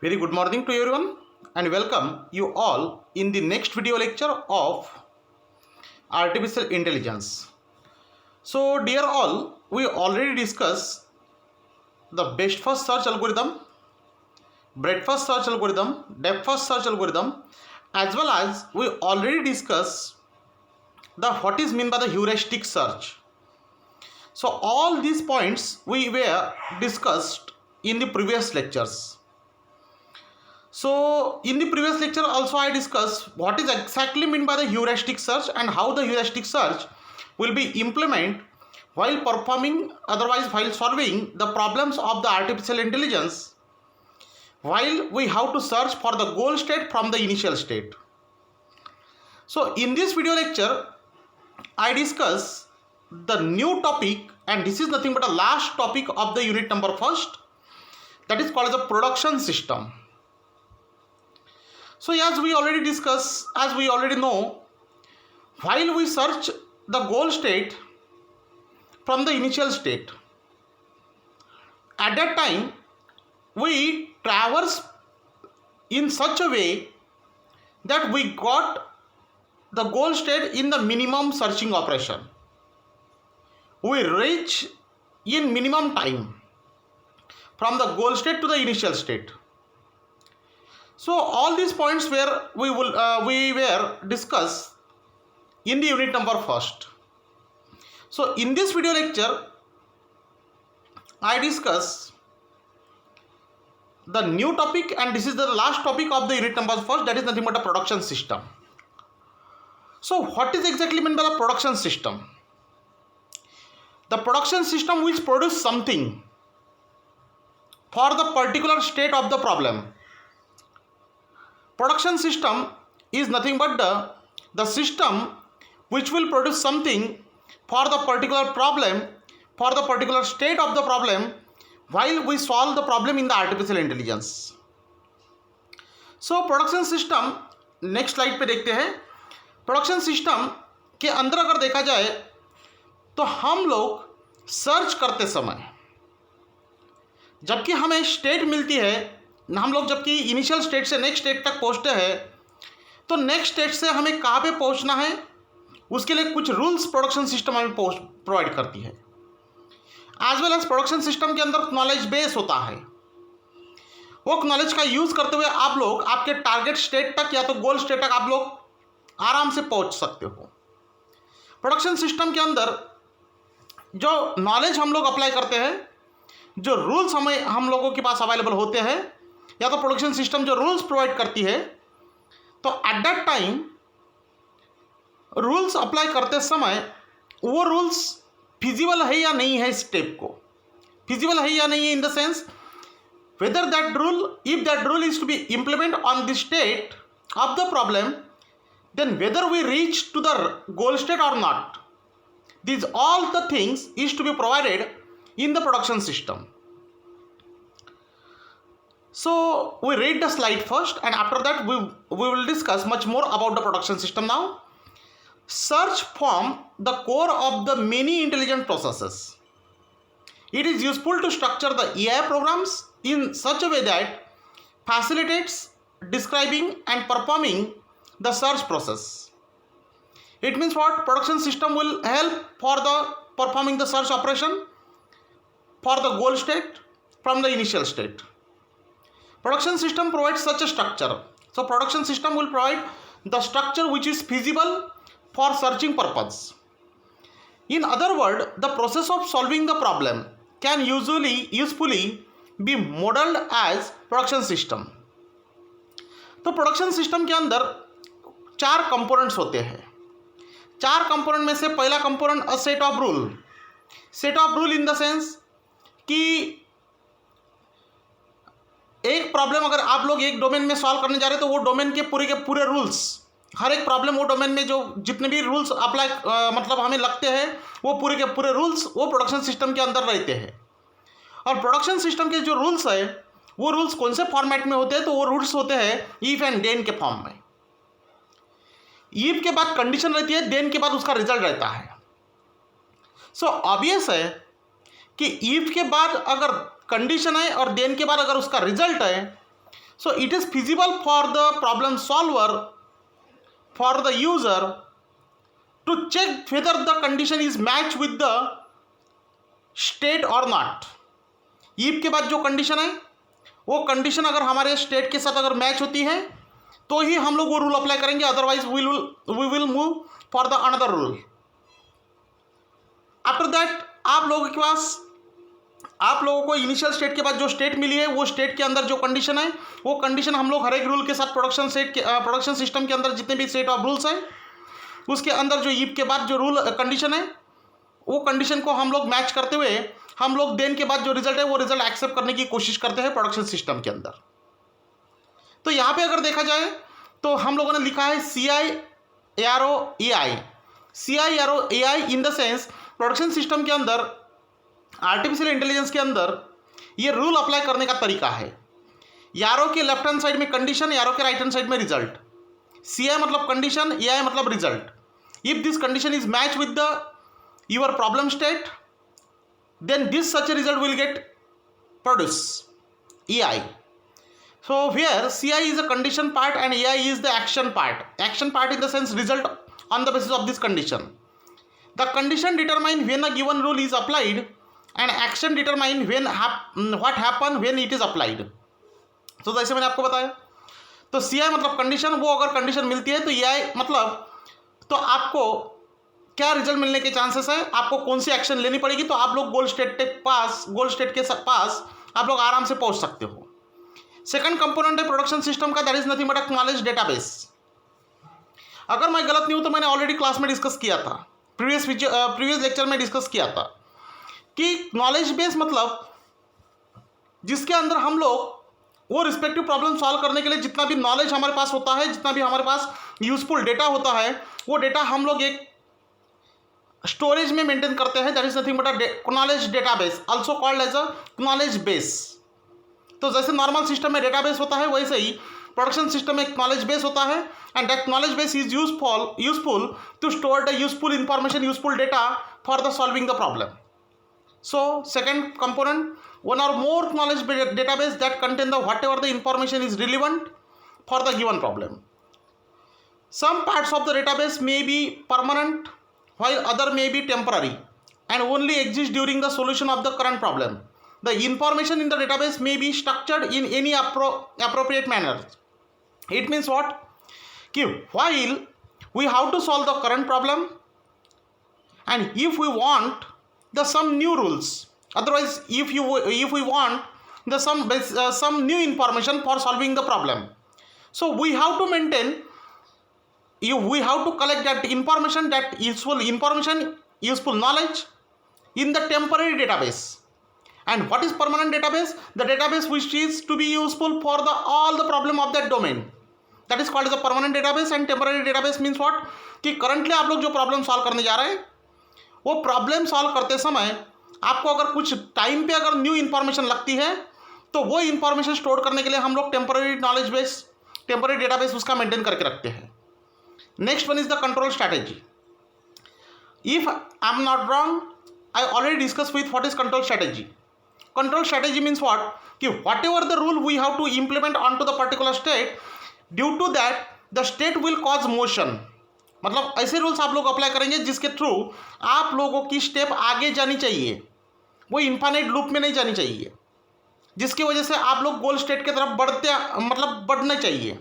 Very good morning to everyone and welcome you all in the next video lecture of artificial intelligence. So dear all, we already discussed the best first search algorithm, breadth first search algorithm, depth first search algorithm, as well as we already discussed the what is meant by the heuristic search. So all these points we were discussed in the previous lectures. So in the previous lecture also I discussed what is exactly meant by the heuristic search and how the heuristic search will be implemented while performing, otherwise while solving the problems of the artificial intelligence, while we have to search for the goal state from the initial state. So in this video lecture I discuss the new topic, and this is nothing but a last topic of the unit number first, that is called as a production system. So as we already discussed, as we already know, while we search the goal state from the initial state, at that time we traverse in such a way that we got the goal state in the minimum searching operation. We reach in minimum time from the goal state to the initial state. So all these points where we were discussed in the unit number first. So in this video lecture I discuss the new topic, and this is the last topic of the unit number first, that is nothing but a production system. So what is exactly meant by the production system? The production system which produce something for the particular state of the problem. Production system is nothing but the system which will produce something for the particular problem, for the particular state of the problem, while we solve the problem in the artificial intelligence. So production system next slide पे देखते हैं. Production system के अंदर अगर देखा जाए तो हम लोग सर्च करते समय जबकि हमें स्टेट मिलती है, हम लोग जबकि इनिशियल स्टेट से नेक्स्ट स्टेट तक पहुंचते हैं, तो नेक्स्ट स्टेट से हमें कहाँ पे पहुंचना है उसके लिए कुछ रूल्स प्रोडक्शन सिस्टम हमें प्रोवाइड करती है. As well as production system के अंदर नॉलेज बेस होता है. वो नॉलेज का यूज़ करते हुए आप लोग आपके टारगेट स्टेट तक या तो गोल स्टेट तक आप लोग आराम से पहुंच सकते हो. प्रोडक्शन सिस्टम के अंदर जो नॉलेज हम लोग अप्लाई करते हैं, जो रूल्स हम लोगों के पास अवेलेबल होते हैं, या तो प्रोडक्शन सिस्टम जो रूल्स प्रोवाइड करती है, तो at that time rules apply करते समय वो रूल्स फिजिबल है या नहीं है, स्टेप को फिजिबल है या नहीं है, इन the sense whether that rule, if that rule is to be implemented on the state of the problem, then whether we reach to the goal state or not, these all the things is to be provided in the production system. So we read the slide first, and after that we will discuss much more about the production system. Now search form the core of the many intelligent processes. It is useful to structure the AI programs in such a way that facilitates describing and performing the search process. It means what? Production system will help for the performing the search operation for the goal state from the initial state. Production system provides such a structure. So production system will provide the structure which is feasible for searching purpose. In other words, the process of solving the problem can usefully be modeled as production system. तो production system के अंदर 4 components होते हैं. 4 component में से पहला component a set of rule. Set of rule in the sense कि एक प्रॉब्लम अगर आप लोग एक डोमेन में सॉल्व करने जा रहे हैं, तो वो डोमेन के पूरे रूल्स, हर एक प्रॉब्लम वो डोमेन में जो जितने भी रूल्स अप्लाई मतलब हमें लगते हैं, वो पूरे के पूरे रूल्स वो प्रोडक्शन सिस्टम के अंदर रहते हैं. और प्रोडक्शन सिस्टम के जो रूल्स है, वो रूल्स कौन से फॉर्मेट में होते हैं, तो वो रूल्स होते हैं इफ एंड देन के फॉर्म में. इफ के बाद कंडीशन रहती है, देन के बाद उसका रिजल्ट रहता है. सो ऑब्वियस है कि इफ के बाद अगर कंडीशन है और देन के बाद अगर उसका रिजल्ट है, So it is feasible for the problem solver, for the user to check whether the condition is matched with the state or not. if के बाद जो कंडीशन है वो कंडीशन अगर हमारे स्टेट के साथ अगर मैच होती है तो ही हम लोग वो रूल अप्लाई करेंगे, otherwise we will move for the another rule. After that आप लोगों को इनिशियल स्टेट के बाद जो स्टेट मिली है वो स्टेट के अंदर जो कंडीशन है वो कंडीशन हम लोग हर एक रूल के साथ प्रोडक्शन सिस्टम के अंदर जितने भी सेट ऑफ रूल्स हैं उसके अंदर जो इफ के बाद जो रूल कंडीशन है वो कंडीशन को हम लोग मैच करते हुए हम लोग देन के बाद जो रिजल्ट है वो रिजल्ट एक्सेप्ट करने की कोशिश करते हैं प्रोडक्शन सिस्टम के अंदर. तो यहाँ पे अगर देखा जाए तो हम लोगों ने लिखा है CIRO-AI in the sense production system के अंदर आर्टिफिशियल इंटेलिजेंस के अंदर ये रूल अप्लाई करने का तरीका है. यारो के लेफ्ट हैंड साइड में कंडीशन, यारो के राइट हैंड साइड में रिजल्ट. CI मतलब कंडीशन, AI मतलब result. If this condition is match with the your problem state then this such a result will get produce EI. So here CI is a condition part and AI is the action part. Action part in the sense result on the basis of this condition. The condition determine when a given rule is applied and action determine when what happen when it is applied. So जैसे मैंने आपको बताया तो CI मतलब condition, वो अगर condition मिलती है तो EI मतलब तो आपको क्या रिजल्ट मिलने के चांसेस है, आपको कौन सी एक्शन लेनी पड़ेगी, तो आप लोग गोल स्टेट के पास आप लोग आराम से पहुंच सकते हो. सेकंड कंपोनेंट है प्रोडक्शन सिस्टम का, that is nothing but a knowledge database. अगर मैं गलत नहीं हूं तो मैंने ऑलरेडी क्लास में डिस्कस किया था, प्रीवियस लेक्चर में डिस्कस किया था कि नॉलेज बेस मतलब जिसके अंदर हम लोग वो रिस्पेक्टिव प्रॉब्लम सॉल्व करने के लिए जितना भी नॉलेज हमारे पास होता है, जितना भी हमारे पास यूजफुल डेटा होता है, वो डेटा हम लोग एक स्टोरेज में मेंटेन करते हैं. That is nothing but a knowledge database, also called as a knowledge base. तो जैसे नॉर्मल सिस्टम में डेटाबेस होता है वैसे ही प्रोडक्शन सिस्टम में एक नॉलेज बेस होता है and that knowledge base is useful to store the useful information, useful data for the solving the problem. So second component, one or more knowledge database that contain the whatever the information is relevant for the given problem. Some parts of the database may be permanent while other may be temporary and only exist during the solution of the current problem. The information in the database may be structured in any appropriate manner. It means what? While we have to solve the current problem and if we want the some new rules, otherwise if we want the some new information for solving the problem, so we have to maintain, we have to collect that information, that useful knowledge in the temporary database. And what is permanent database? The database which is to be useful for all the problem of that domain, that is called as a permanent database. And temporary database means what? कि currently आप लोग जो problem solve करने जा रहे हैं वो problem solve करते समय आपको अगर कुछ टाइम पे अगर न्यू इन्फॉर्मेशन लगती है तो वो इन्फॉर्मेशन स्टोर करने के लिए हम लोग temporary knowledge base, temporary database उसका मेंटेन करके रखते हैं. Next one is the control strategy. If I am not wrong, I already discuss with what is control strategy. Control strategy means what कि whatever the rule we have to implement on to the particular state, due to that the state will cause motion. मतलब ऐसे rules आप लोग apply करेंगे जिसके through आप लोगों की स्टेप आगे जानी चाहिए, वो इन्फाइनाइट लूप में नहीं जानी चाहिए, जिसकी वजह से आप लोग गोल स्टेट की तरफ बढ़ना चाहिए.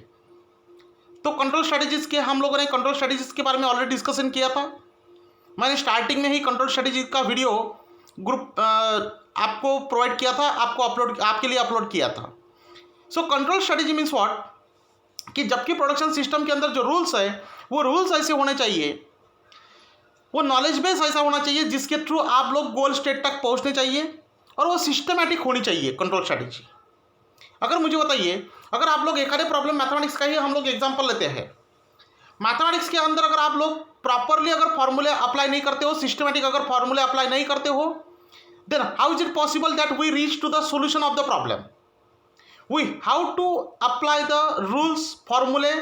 तो कंट्रोल स्ट्रैटेजीज के हम लोगों ने कंट्रोल स्ट्रैटेजीज के बारे में ऑलरेडी डिस्कशन किया था. मैंने स्टार्टिंग में ही कंट्रोल स्ट्रैटेजी का वीडियो ग्रुप आपको प्रोवाइड किया था, आपके लिए अपलोड किया था. So control strategy means what कि जबकि प्रोडक्शन सिस्टम के अंदर जो रूल्स है वो रूल्स ऐसे होने चाहिए, वो नॉलेज बेस ऐसा होना चाहिए जिसके थ्रू आप लोग गोल स्टेट तक पहुंचने चाहिए और वो सिस्टमैटिक होनी चाहिए कंट्रोल स्ट्रैटेजी. अगर मुझे बताइए, अगर आप लोग एक आधे प्रॉब्लम मैथमेटिक्स का ही हम लोग एग्जांपल लेते हैं, मैथमेटिक्स के अंदर अगर आप लोग प्रॉपरली अगर फॉर्मूले अप्लाई नहीं करते हो, सिस्टमैटिक अगर फॉर्मूले अप्लाई नहीं करते हो, then how is it possible that we reach to the solution of the problem. We have to apply the rules formulae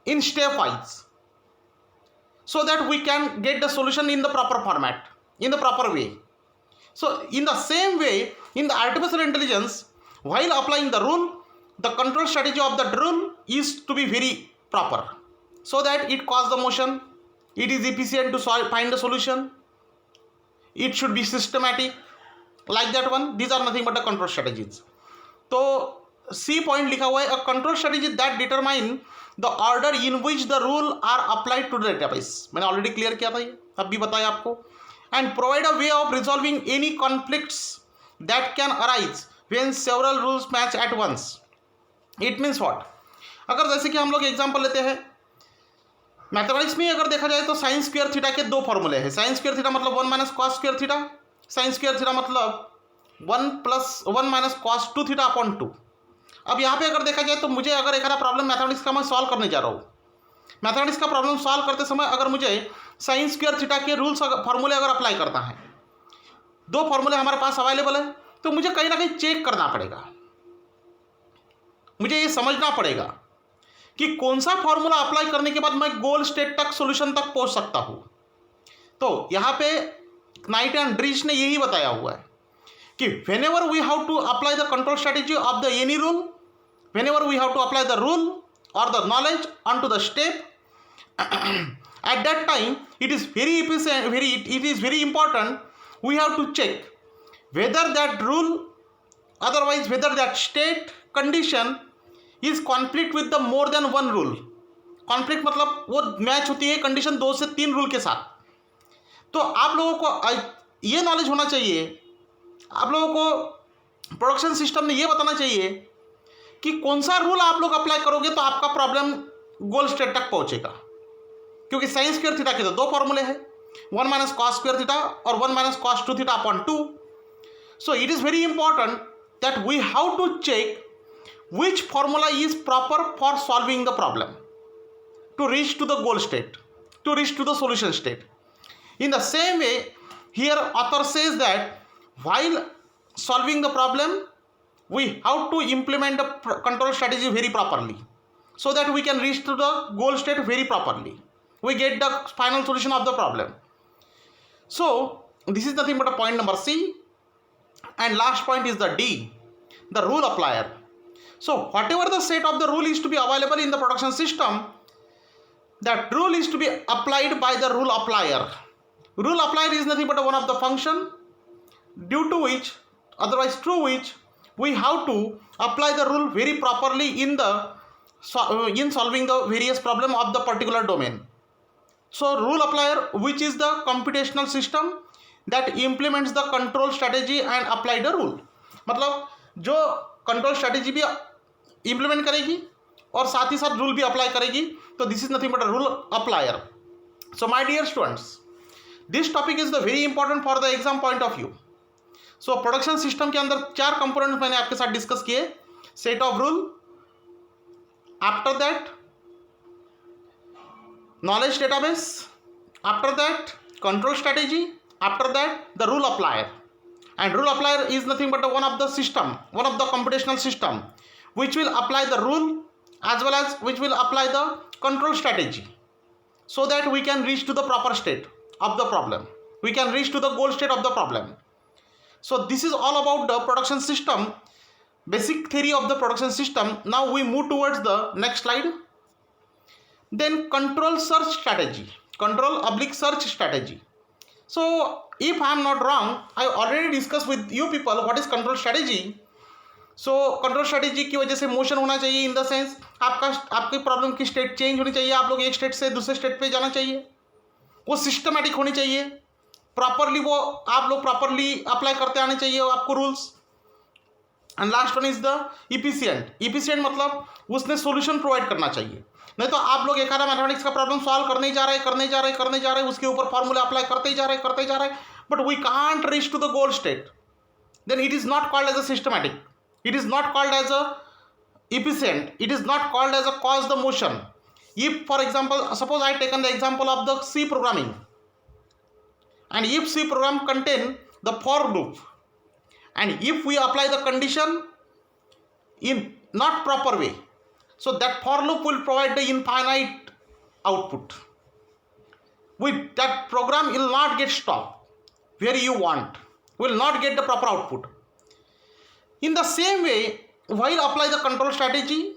in step wise so that we can get the solution in the proper format, in the proper way. So in the same way, in the artificial intelligence, while applying the rule, the control strategy of the rule is to be very proper, so that it cause the motion, it is efficient to find the solution, it should be systematic, like that one. These are nothing but the control strategies. तो C point लिखा हुआ है, a control strategy that determine the order in which the rule are applied to the database. मैंने already clear किया था ये, अब भी बताया आपको. And provide a way of resolving any conflicts that can arise when several rules match at once. It means what? अगर जैसे कि हम लोग एग्जांपल लेते हैं मैथमेटिक्स में, अगर देखा जाए तो साइन स्क्वायर थीटा के दो फॉर्मूले हैं. साइन स्क्वायर थीटा मतलब 1 minus cos square theta, sign square theta मतलब 1 माइनस कॉस 2 थीटा अपॉन 2. अब यहाँ पे अगर देखा जाए तो मुझे अगर एक प्रॉब्लम मैथमेटिक्स का मैं सॉल्व करने जा रहा हूँ, मैथमेटिक्स का प्रॉब्लम सॉल्व करते समय अगर मुझे साइन स्क्वायर थीटा के रूल्स फॉर्मूले अगर अप्लाई करना है, दो फॉर्मूले हमारे पास अवेलेबल है, तो मुझे कहीं ना कहीं चेक करना पड़ेगा, मुझे ये समझना पड़ेगा कि कौन सा फॉर्मूला अप्लाई करने के बाद मैं गोल स्टेट तक सोल्यूशन तक पहुंच सकता हूं. तो यहाँ पे नाइट एंड ड्रीच ने यही बताया हुआ है कि whenever we have to apply the control strategy of the any rule, whenever we have to apply the rule or the knowledge onto the step, at that time it is very efficient, it is very important. We have to check whether that rule, otherwise whether that state condition is conflict with the more than one rule. Conflict मतलब वो match होती है condition 2 से 3 rule के साथ. तो आप लोगों को ये नॉलेज होना चाहिए, आप लोगों को प्रोडक्शन सिस्टम में ये बताना चाहिए कि कौन सा रूल आप लोग अप्लाई करोगे तो आपका प्रॉब्लम गोल स्टेट तक पहुंचेगा. क्योंकि साइन स्क्वायर थीटा के तो दो फॉर्मूले हैं, 1 माइनस कॉस स्क्वायर थीटा और 1 minus cos 2 theta upon 2. So it is very important that we how to check which formula is proper for solving the problem to reach to the goal state, to reach to the solution state. In the same way, here author says that while solving the problem, we have to implement the control strategy very properly, so that we can reach to the goal state very properly. We get the final solution of the problem. So this is nothing but a point number C. And last point is the D, the rule applier. So whatever the set of the rule is to be available in the production system, that rule is to be applied by the rule applier. Rule applier is nothing but one of the function due to which, otherwise through which, we have to apply the rule very properly in solving the various problem of the particular domain. So rule applier, which is the computational system that implements the control strategy and apply the rule. मतलब जो control strategy भी implement करेगी और साथ ही साथ rule भी apply करेगी, तो this is nothing but a rule applier. So my dear students, this topic is the very important for the exam point of view. So production system के अंदर 4 कंपोनेंट मैंने आपके साथ डिस्कस किए. Set of rule, after that knowledge database, after that control strategy, after that the rule applier. And rule applier is nothing but one of the system, one of the computational system which will apply the rule as well as which will apply the control strategy, so that we can reach to the proper state of the problem, we can reach to the goal state of the problem. So this is all about the production system, basic theory of the production system. Now we move towards the next slide. Then control search strategy, control oblique search strategy. So if I am not wrong, I already discussed with you people what is control strategy. So control strategy की वजह से motion होना चाहिए, इन the sense आपकी problem की state change होनी चाहिए, आप लोग एक स्टेट से दूसरे स्टेट पे जाना चाहिए, वो सिस्टमेटिक होनी चाहिए, प्रॉपरली वो आप लोग प्रॉपरली अप्लाई करते आने चाहिए आपको rules. And last one is the efficient. Efficient मतलब उसने सोल्यूशन प्रोवाइड करना चाहिए. नहीं तो आप लोग एक मैथमेटिक्स का प्रॉब्लम सॉल्व करने जा रहे, उसके ऊपर फॉर्मूला अप्लाई करते जा रहे, but we can't reach to the goal state. Then it is not called as a systematic, it is not called as a efficient, it is not called as a cause the motion. If for example, suppose I taken the example of the C programming, and if C program contain the for loop, and if we apply the condition in not proper way, so that for loop will provide the infinite output. With that program will not get stopped where you want, will not get the proper output. In the same way, while apply the control strategy,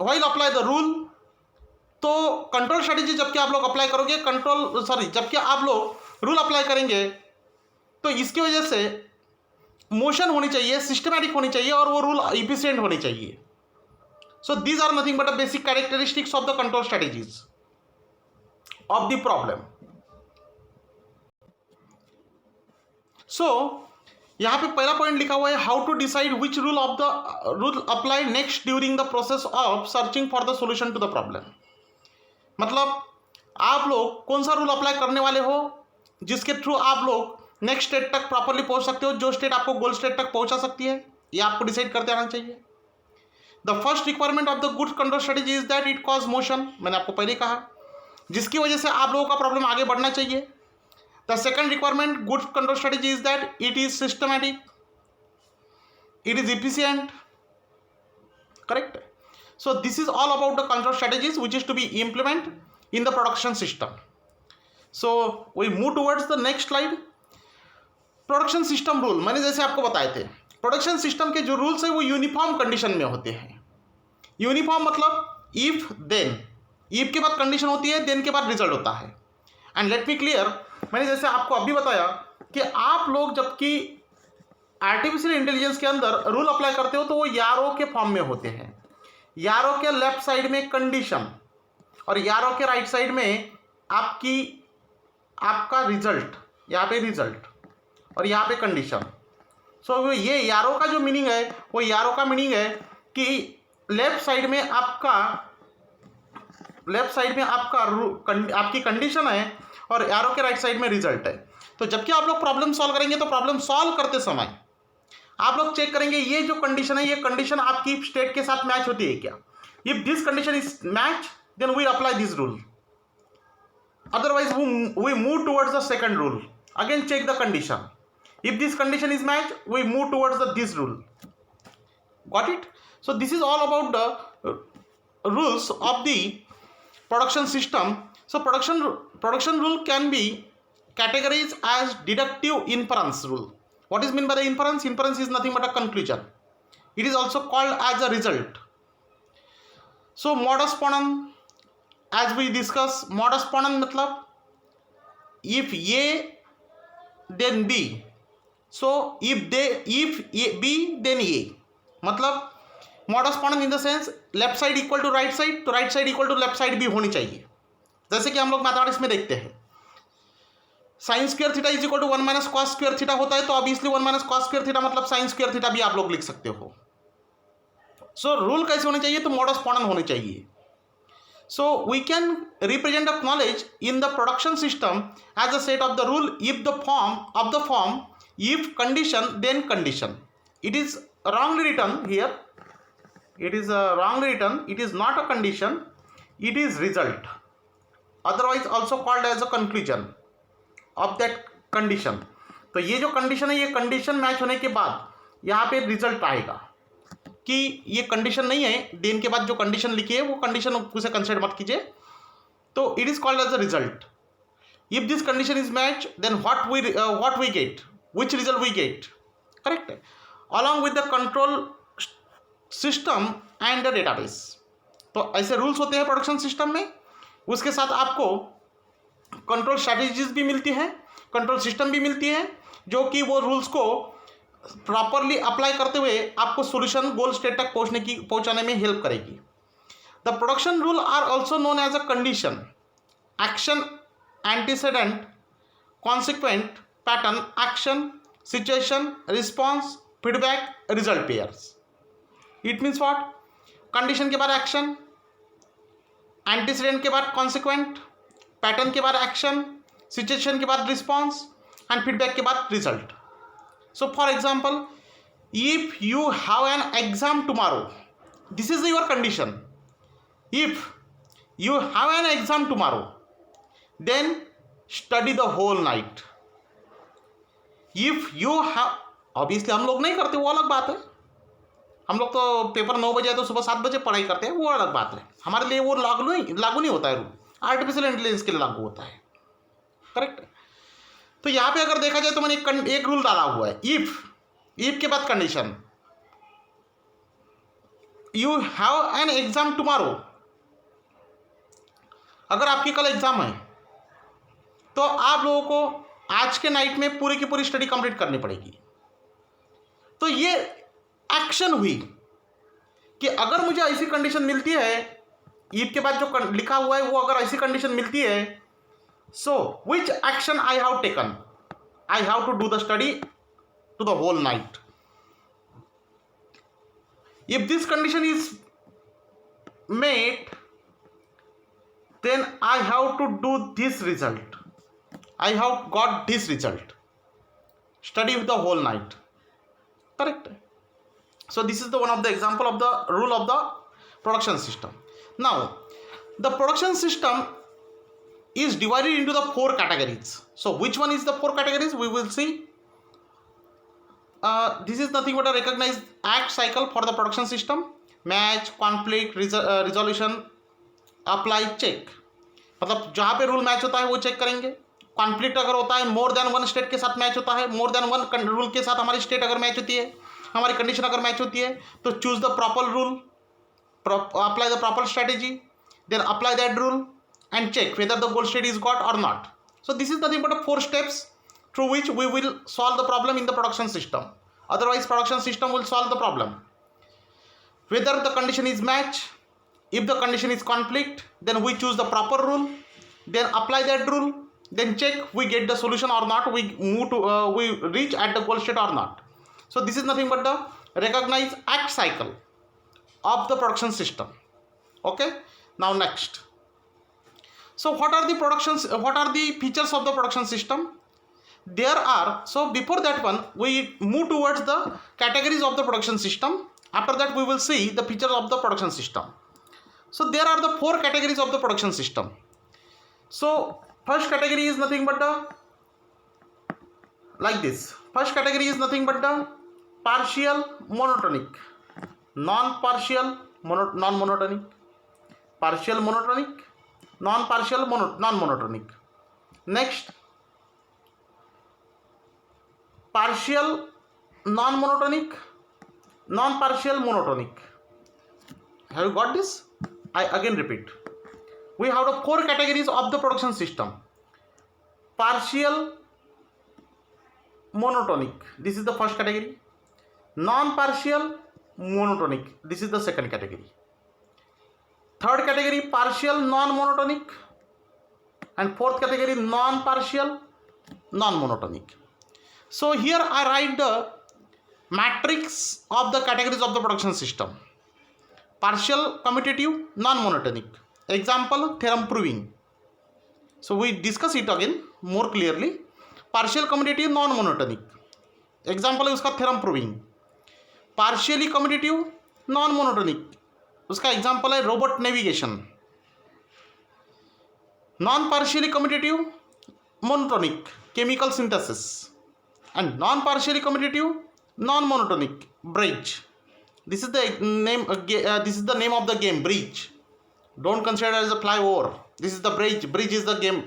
while apply the rule, तो control strategy जबकि आप लोग apply करोगे, जबकि आप लोग rule apply करेंगे, तो इसकी वजह से मोशन होनी चाहिए, सिस्टमैटिक होनी चाहिए, और वो रूल इफिशिएंट होनी चाहिए. So these are nothing but the basic characteristics of the control strategies of the problem. So यहाँ पे पहला पॉइंट लिखा हुआ है, how to decide which rule apply next during the process of searching for the solution to the problem. मतलब आप लोग कौन सा रूल अप्लाई करने वाले हो जिसके थ्रू आप लोग नेक्स्ट स्टेट तक प्रॉपरली पहुंच सकते हो, जो स्टेट आपको गोल स्टेट तक पहुंचा सकती है, ये आपको डिसाइड करते आना चाहिए. The first requirement of the good control strategy is that it cause motion. मैंने आपको पहले कहा, जिसकी वजह से आप लोगों का प्रॉब्लम आगे बढ़ना चाहिए. The second requirement good control strategy is that it is systematic, it is efficient. Correct. So this is all about the control strategies which is to be implemented in the production system. So we move towards the next slide. Production system rule मैंने जैसे आपको बताए थे, production system के जो rules है वो uniform condition में होते हैं. यूनिफॉर्म मतलब इफ देन, इफ के बाद कंडीशन होती है, देन के बाद रिजल्ट होता है. एंड लेट मी क्लियर, मैंने जैसे आपको अभी बताया कि आप लोग जबकि आर्टिफिशियल इंटेलिजेंस के अंदर रूल अप्लाई करते हो तो वो यारो के फॉर्म में होते हैं. यारो के लेफ्ट साइड में कंडीशन और यारो के राइट साइड में आपका रिजल्ट, यहाँ पे रिजल्ट और यहाँ पे कंडीशन. सो ये यारो का जो मीनिंग है, वो यारो का मीनिंग है कि लेफ्ट साइड में आपकी कंडीशन है और यारो के राइट साइड में रिजल्ट है. तो जबकि आप लोग प्रॉब्लम सॉल्व करेंगे तो प्रॉब्लम सॉल्व करते समय आप लोग चेक करेंगे ये जो कंडीशन है, ये कंडीशन आपकी स्टेट के साथ मैच होती है क्या. If this condition is match then we apply this rule, otherwise we move towards the second rule. Again check the condition. If this condition is match we move towards the this rule. Got it. So this is all about the rules of the production system. So production rule can be categorized as deductive inference rule. What is meant by the inference? Inference is nothing but a conclusion. It is also called as a result. So modus ponens, as we discuss, modus ponens मतलब if A then B. So if B then A. मतलब modus ponens in the sense left side equal to right side, तो right side equal to left side भी होनी चाहिए. जैसे कि हम लोग मैथमेटिक्स में देखते हैं, sine square theta is equal to 1 minus cos square theta होता है, तो obviously 1 minus cos square theta मतलब साइन स्क्वायर थीटा भी आप लोग लिख सकते हो. सो रूल कैसे होने चाहिए, तो मॉडस पोनेंस होने चाहिए. So we can represent the knowledge in the production system as a set of the rule if the form if condition then condition. It is wrongly written here. It is wrongly written. It is not a condition. It is result. Otherwise also called as a conclusion of that condition. तो ये जो condition है, ये condition match होने के बाद यहाँ पे रिजल्ट आएगा कि ये कंडीशन नहीं है, देन के बाद जो कंडीशन लिखी है वो कंडीशन उसे कंसिडर मत कीजिए. तो it is called as a result. If this condition is match then what we get, which result we get. Correct. Along with the control system and the database. तो ऐसे rules होते हैं production system में. उसके साथ आपको control strategies भी मिलती हैं, कंट्रोल सिस्टम भी मिलती है, जो कि वो रूल्स को प्रॉपरली अप्लाई करते हुए आपको सॉल्यूशन गोल स्टेट तक पहुंचाने में हेल्प करेगी. The production rule are also known as a condition, action, antecedent, consequent, pattern, action, situation, response, feedback, result pairs. It means what? Condition के बाद एक्शन, एंटीसेडेंट के बाद कॉन्सिक्वेंट, पैटर्न के बाद एक्शन, सिचुएशन के बाद रिस्पॉन्स एंड फीडबैक के बाद result. So for example, if you have an exam tomorrow, this is your condition. If you have an exam tomorrow then study the whole night. If you have, obviously हम लोग नहीं करते, वो अलग बात है. हम लोग तो पेपर 9 बजे है तो सुबह 7 बजे पढ़ाई करते हैं, वो अलग बात है. हमारे लिए वो लागू नहीं होता है रूल. आर्टिफिशियल इंटेलिजेंस के लिए लागू होता है. करेक्ट. तो यहाँ पे अगर देखा जाए तो मैंने एक रूल डाला हुआ है, इफ के बाद condition. You have an exam tomorrow, अगर आपकी कल एग्जाम है तो आप लोगों को आज के नाइट में पूरी की पूरी स्टडी कंप्लीट करनी पड़ेगी। तो ये एक्शन हुई कि अगर मुझे ऐसी कंडीशन मिलती है, ईद के बाद जो लिखा हुआ है वो अगर ऐसी कंडीशन मिलती है, so which action I have taken, I have to do the study to the whole night. If this condition is made, then I have to do this result, I have got this result, study with the whole night, correct? So this is the one of the example of the rule of the production system. Now the production system is divided into the 4 categories. So which one is the 4 categories we will see. This is nothing but a recognized act cycle for the production system: match, conflict, resolution, apply check. मतलब जहाँ पे rule match होता है वो check करेंगे। Conflict अगर होता है, मोर देन वन स्टेट के साथ मैच होता है, मोर देन वन रूल के साथ हमारी स्टेट अगर मैच होती है, हमारी कंडीशन अगर मैच होती है, तो choose the proper rule, apply the proper strategy, then apply that rule and check whether the goal state is got or not. So this is nothing but 4 steps through which we will solve the problem in the production system. Otherwise production system will solve the problem whether the condition is match. If the condition is conflict, then we choose the proper rule, then apply that rule, then check we get the solution or not, we move to we reach at the goal state or not. So this is nothing but the recognized act cycle of the production system. Okay, now next, so what are the features of the production system? There are, so before that one we move towards the categories of the production system. After that we will see the features of the production system. So there are the 4 categories of the production system. So first category is nothing but the, like this, first category is nothing but the partial monotonic, non-partial non-monotonic, partial monotonic, non-partial non-monotonic. Next, partial non-monotonic, non-partial monotonic. Have you got this? I again repeat, we have the 4 categories of the production system. Partial monotonic, this is the first category. Non-partial monotonic, this is the second category. Third category partial non-monotonic, and fourth category non-partial non-monotonic. So here I write the matrix of the categories of the production system. Partial commutative non-monotonic, example theorem proving. So we discuss it again more clearly. Partial commutative non-monotonic, example है उसका theorem proving. Partially commutative non-monotonic, उसका example है robot navigation. Non-partially commutative monotonic, chemical synthesis. And non-partially commutative non-monotonic, bridge. This is the name. This is the name of the game, bridge. Don't consider it as a flyover. This is the bridge. Bridge is the game.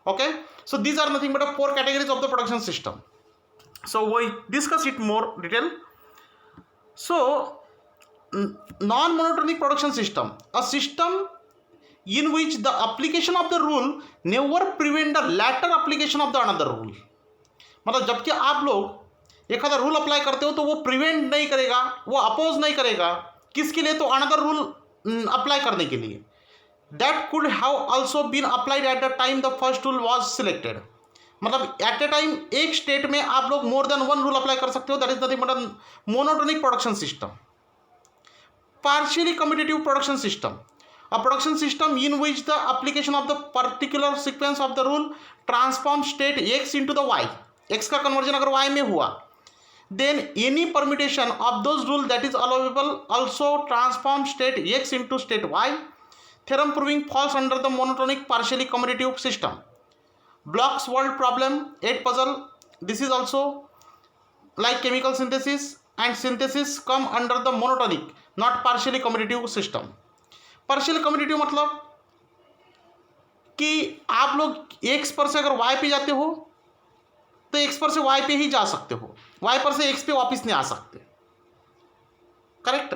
Okay. So these are nothing but 4 categories of the production system. So we discuss it more detail. So non-monotonic production system, a system in which the application of the rule never prevent the later application of the another rule. मतलब जबकि आप लोग एक आधा rule apply करते हो तो वो प्रिवेंट नहीं करेगा, वो अपोज नहीं करेगा, किसके लिए, तो अनदर रूल अप्लाई करने के लिए. That could have also been applied at the time the first rule was selected. मतलब एट ए टाइम एक स्टेट में आप लोग more than one rule apply कर सकते हो. That is nothing but monotonic production system. Partially commutative production system, a production system in which the application of the particular sequence of the rule transform state x into the y. x का conversion अगर y में हुआ, then any permutation of those rule that is allowable also transform state x into state y. Theorem proving falls under the monotonic partially commutative system. Bloch's world problem 8 puzzle, this is also like chemical synthesis, and synthesis come under the monotonic not partially commutative system. Partial commutative मतलब कि आप लोग x पर से अगर Y पे जाते हो तो एक्स पर से वाई पे ही जा सकते हो, वाई पर से एक्स पे वापस नहीं आ सकते. Correct.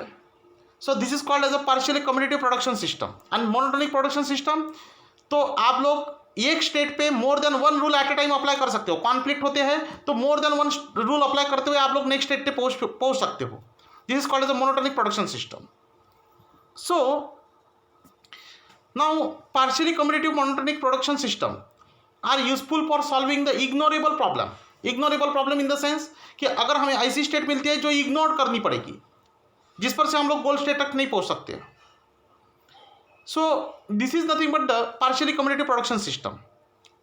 So this is called as a partially commutative production system and monotonic production system. तो आप लोग एक स्टेट पे more than one rule at a time apply कर सकते हो। कॉन्फ्लिक्ट होते हैं तो more than one rule apply करते हुए आप लोग नेक्स्ट स्टेट पे पहुंच सकते हो। This is called as a monotonic production system. So now partially commutative monotonic production system are useful for solving the ignorable problem. Ignorable problem in the sense कि अगर हमें ऐसी स्टेट मिलती है जो इग्नोर करनी पड़ेगी, जिस पर से हम लोग गोल स्टेट तक नहीं पहुंच सकते। So this is nothing but the partially commutative production system,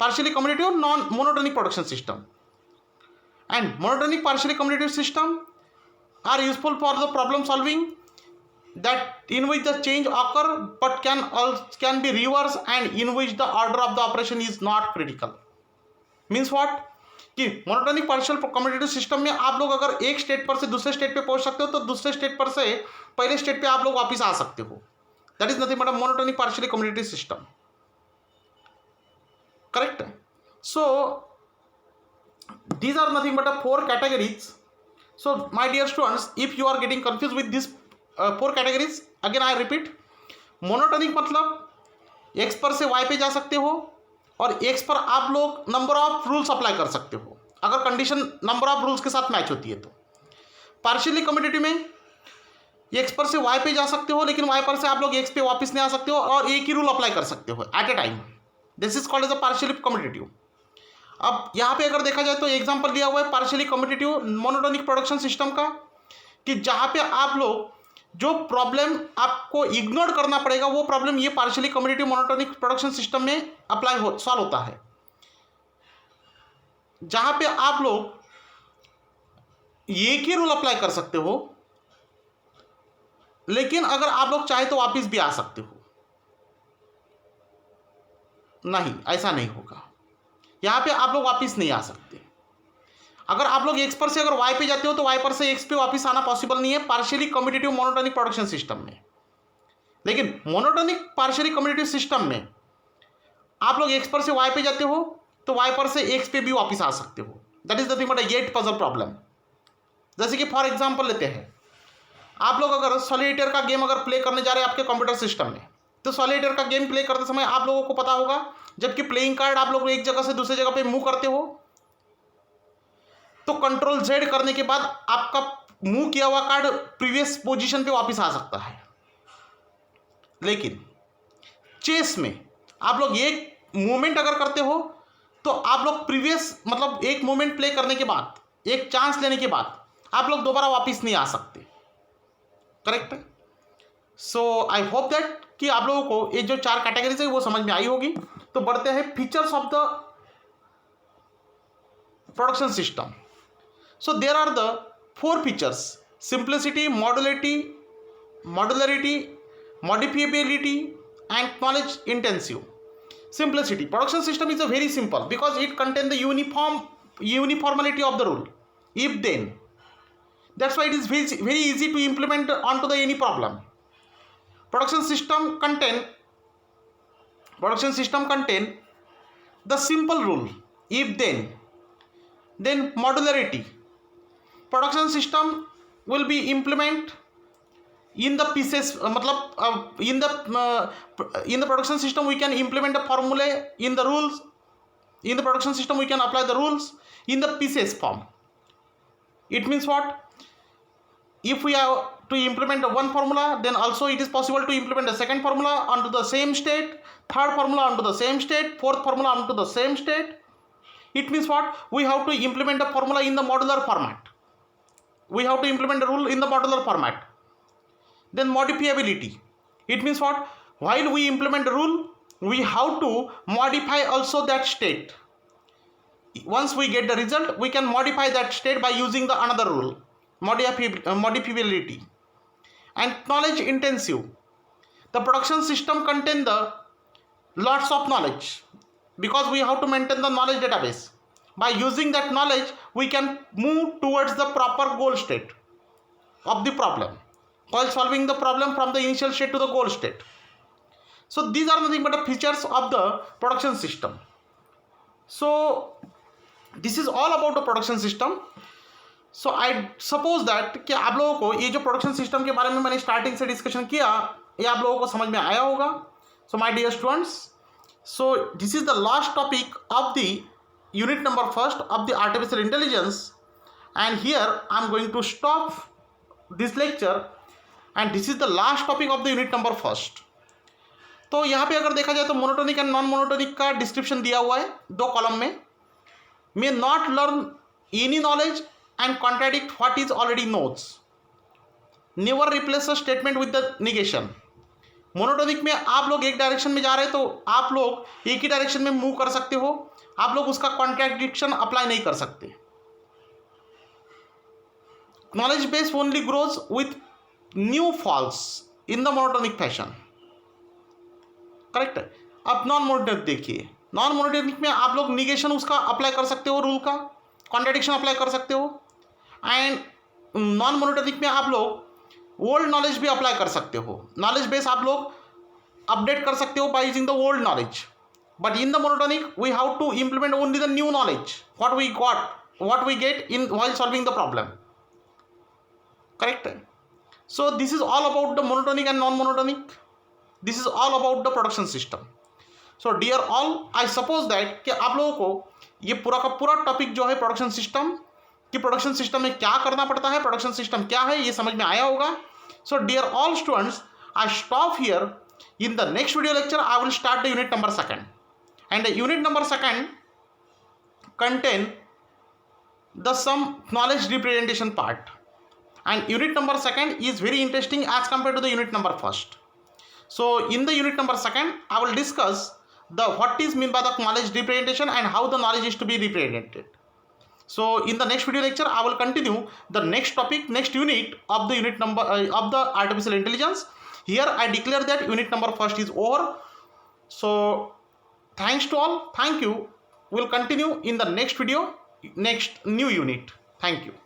partially commutative non monotonic production system. And monotonic partially commutative system are useful for the problem solving that in which the change occur but can be reversed and in which the order of the operation is not critical। means what कि monotonic partial commutative system में आप लोग अगर एक state पर से दूसरे state पे पहुंच सकते हो तो दूसरे स्टेट पर से पहले स्टेट पे आप लोग वापस आ सकते हो। That is nothing but a monotonic partially commutative system. Correct. So these are nothing but a four categories। so my dear students, if you are getting confused with this four categories, again I repeat, monotonic मतलब x पर से Y पे जा सकते हो और x पर आप लोग नंबर ऑफ रूल्स अप्लाई कर सकते हो अगर कंडीशन नंबर ऑफ रूल्स के साथ मैच होती है। तो पार्शियली कम्यूटेटिव में एक्स पर से वाई पे जा सकते हो लेकिन वाई पर से आप लोग एक्स पे वापस नहीं आ सकते हो और एक ही रूल अप्लाई कर सकते हो at a time. This is called as a partially commutative. अब यहाँ पे अगर देखा जाए तो एग्जाम्पल दिया हुआ है partially commutative monotonic production system का कि जहाँ पे आप लोग जो प्रॉब्लम आपको इग्नोर करना पड़ेगा वो प्रॉब्लम ये partially commutative monotonic production system में सॉल्व होता है। जहां पे आप लोग एक ही रूल अप्लाई कर सकते हो लेकिन अगर आप लोग चाहे तो वापस भी आ सकते हो। नहीं, ऐसा नहीं होगा। यहां पे आप लोग वापस नहीं आ सकते। अगर आप लोग एक्स पर से अगर वाई पे जाते हो तो वाई पर से एक्स पे वापस आना पॉसिबल नहीं है partially commutative monotonic production system में। लेकिन मोनोटोनिक पार्शियली कम्यूटेटिव सिस्टम में आप लोग एक्स पर से वाई पे जाते हो तो वाई पर से एक्स पे भी वापस आ सकते हो। That is nothing but a gate puzzle problem. जैसे कि फॉर एग्जाम्पल लेते हैं, आप लोग अगर सॉलिटेयर का गेम अगर प्ले करने जा रहे हैं आपके कंप्यूटर सिस्टम में, तो सॉलिटेयर का गेम प्ले करते समय आप लोगों को पता होगा जबकि प्लेइंग कार्ड आप लोग एक जगह से दूसरी जगह पे मूव करते हो तो कंट्रोल जेड करने के बाद आपका मूव किया हुआ कार्ड प्रीवियस पोजीशन पे वापस आ सकता है। लेकिन चेस में आप लोग एक मूवमेंट अगर करते हो तो आप लोग प्रीवियस मतलब एक मूवमेंट प्ले करने के बाद, एक चांस लेने के बाद आप लोग दोबारा वापस नहीं आ सकते। Correct. So I hope that कि आप लोगों को ये जो चार कैटेगरीज है वो समझ में आई होगी। तो बढ़ते हैं features of the production system. So there are the four features: simplicity, modularity, modifiability, and knowledge intensive. Simplicity. Production system is a very simple because it contains the uniformity of the rule. If then, that's why it is very easy to implement onto the any problem. Production system contain the simple rule. If then modularity. Production system will be implement in the pieces मतलब in the production system we can implement the formulae in the rules. In the production system we can apply the rules in the pieces form. It means what? if we have to implement one formula, then also it is possible to implement the second formula onto the same state, third formula onto the same state, fourth formula onto the same state. It means what? We have to implement the formula in the modular format. We have to implement the rule in the modular format. Then modifiability. It means what? While we implement the rule, we have to modify also that state. Once we get the result, we can modify that state by using the another rule. Modifiability. And knowledge intensive. The production system contains the lots of knowledge because we have to maintain the knowledge database. By using that knowledge, we can move towards the proper goal state of the problem while solving the problem from the initial state to the goal state. So these are nothing but the features of the production system. So this is all about the production system. So I suppose that कि आप लोगों को ये जो production system के बारे में मैंने स्टार्टिंग से डिस्कशन किया ये आप लोगों को समझ में आया होगा. So my dear students, so this is the last topic of the unit number first of the artificial intelligence, and here I am going to stop this lecture and this is the last topic of the unit number first. तो यहाँ पे अगर देखा जाए तो monotonic and non monotonic का description दिया हुआ है 2 कॉलम में. May not learn any knowledge and contradict what is already notes. Never replace a statement with the negation. Monotonic में आप लोग एक डायरेक्शन में जा रहे हैं तो आप लोग एक ही डायरेक्शन में मूव कर सकते हो, आप लोग उसका कॉन्ट्राडिक्शन अप्लाई नहीं कर सकते. Knowledge base only grows with new falls in the monotonic fashion. Correct है. अब नॉन मोनोटोनिक देखिए, नॉन मोनोटोनिक में आप लोग निगेशन उसका अप्लाई कर सकते हो, रूल का कॉन्ट्राडिक्शन अप्लाई कर सकते हो. एंड नॉन मोनोटोनिक में आप लोग ओल्ड नॉलेज भी अप्लाई कर सकते हो. नॉलेज बेस आप लोग अपडेट कर सकते हो by using the old knowledge. But in the monotonic we have to implement only the new knowledge what we get in while solving the problem. Correct. So this is all about the monotonic and non-monotonic. This is all about the production system. So dear all, I suppose that कि आप लोगों को ये पूरा का पूरा topic जो है प्रोडक्शन सिस्टम कि प्रोडक्शन सिस्टम में क्या करना पड़ता है, प्रोडक्शन सिस्टम क्या है, ये समझ में आया होगा. So dear all students, I stop here. In the next video lecture, I will start the unit number 2, and the unit number 2 contain the some knowledge representation part. And unit number 2 is very interesting as compared to the unit number 1. So in the unit number 2 I will discuss the what is mean by the knowledge representation and how the knowledge is to be represented. So in the next video lecture I will continue the next topic, next unit of the unit number of the artificial intelligence. Here I declare that unit number 1 is over. So thanks to all, thank you. We'll continue in the next video, next new unit. Thank you.